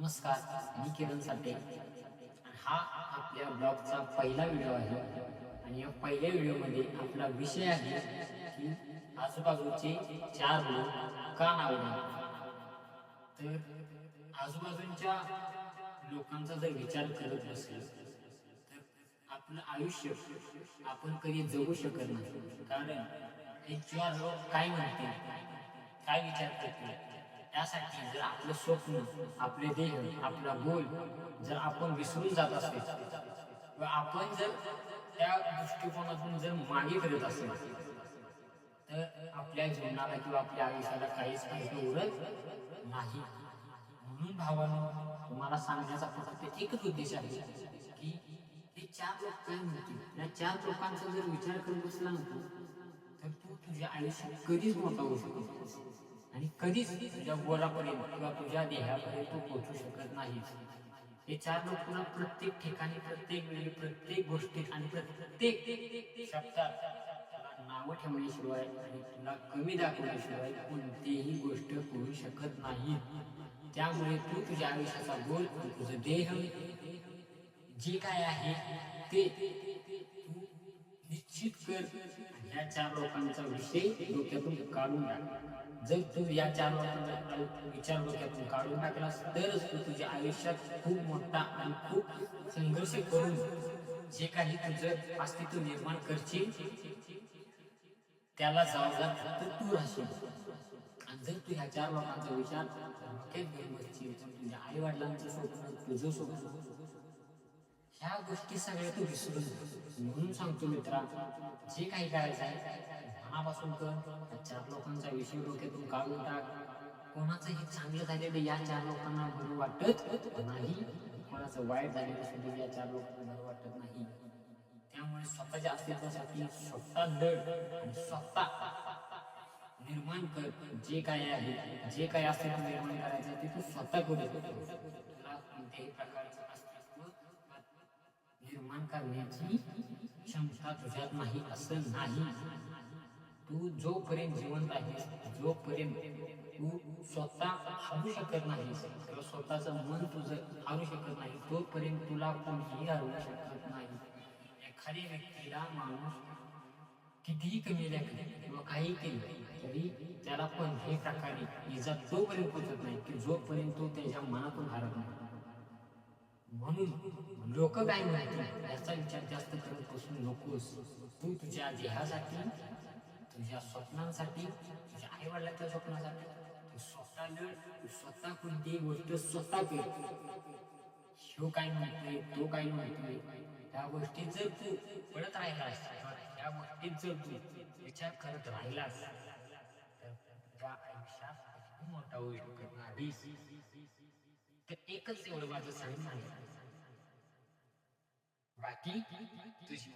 नमस्कार, मी किरण साठे. हा आपल्या ब्लॉगचा पहिला व्हिडिओ आहे आणि या पहिल्या व्हिडिओमध्ये आपला विषय आहे की आजूबाजूचे चार लोक का नाव ठेवतात. तर आजूबाजूच्या लोकांचा जर विचार करत बसलो तर आपलं आयुष्य आपण कधी जगू शकत नाही. कारण हे चार लोक काय म्हणतील, काय विचार करतील, त्यासाठी जर आपलं स्वप्न, आपले देह, आपला गोल जर आपण विसरून जात असेल व आपण जर त्या दृष्टिकोनातून जर मागे फिरत असेल तर आपल्या जीवनाला किंवा आपल्या आयुष्याला काहीच अर्थ उरत नाही. म्हणून भावानो, तुम्हाला सांगण्याचा फक्त एकच उद्देश आहे की हे चार लोक काय म्हणतील. या चार लोकांचा जर विचार करत बसला ना तर तू तुझ्या आयुष्यात कधीच मोठा होऊ शकत नाहीस आणि कधीच तुझ्या गोलापर्यंत किंवा तुझ्या देहापर्यंत तू पोहोचू शकत नाहीस. हे चार लोक तुला प्रत्येक ठिकाणी, प्रत्येक वेळी, प्रत्येक गोष्टीत आणि प्रत्येक शब्दात तुला नावं ठेवण्याशिवाय आणि तुला कमी दाखवण्याशिवाय कोणतीही गोष्ट करू शकत नाही. त्यामुळे तू तुझ्या आयुष्याचा गोल, तुझं देह जे काय आहे ते तू निश्चित कर. ह्या चार लोकांचा विषय डोक्यातून काढून टाक. जर तू या चार लोकांचा विचार डोक्यातून काढून टाकलास तरच तू तुझ्या आयुष्यात खूप मोठा आणि खूप संघर्ष करून जे काही तुझं अस्तित्व निर्माण करशील त्याला जबाबदार फक्त तू राहशील. आणि जर तू ह्या चार लोकांचा विचार डोक्यात घेऊन बसशील तर तुझ्या आई वडिलांचं स्वप्न, तुझं स्वप्न, ह्या गोष्टी सगळ्या तू विसरून जा. म्हणून सांगतो मित्रा, जे काही करायचं आहे मनापासून कर. या चार लोकांचा विषय डोक्यातून काढून टाक. कोणाचंही चांगलं झालेलं या चार लोकांना बरं वाटत नाही, कोणाचं वाईट झालेलं सुद्धा या चार लोकांना बरं वाटत नाही. त्यामुळे स्वतःच्या अस्तित्वासाठी स्वतः लढ आणि स्वतः निर्माण कर. जे काय आहे, जे काय अस्तित्व निर्माण करायचं ते तू स्वतः करू शकतो. तुला कोणत्याही प्रकारचं अस्तित्व निर्माण करण्याची क्षमता तुझ्यात नाही असं नाही. तू जोपर्यंत जिवंत आहेस, जोपर्यंत तू स्वतः हारू शकत नाहीस किंवा स्वतःचं मन तुझं हारू शकत नाही, तोपर्यंत तुला कोणीही हरवू शकत नाही. एखाद्या व्यक्तीला माणूस कितीही कमी लेखले किंवा काही केलं तरी त्याला कोणत्याही प्रकारे इजा तोपर्यंत पोचत नाही की जोपर्यंत तो त्याच्या मनातून हारत नाही. म्हणून लोक काय म्हणतील याचा विचार जास्त करत बसू नकोस. तू तुझ्या देहासाठी, तुझ्या स्वप्नांसाठी, तुझ्या आई वडिलांच्या स्वप्नासाठी तू स्वतः लढ. तू स्वतः कोणतीही गोष्ट स्वतः कर. ह्यो काय म्हणतोय, तो काय म्हणतोय, त्या गोष्टीत जर तू पडत राहिलास, त्या गोष्टीत जर तू विचार करत राहिलास तर तुझ्या आयुष्यात कधी मोठा होऊ शकत नाहीस. तर एकच एवढं माझं सांगणं आहे, बाकी तुझी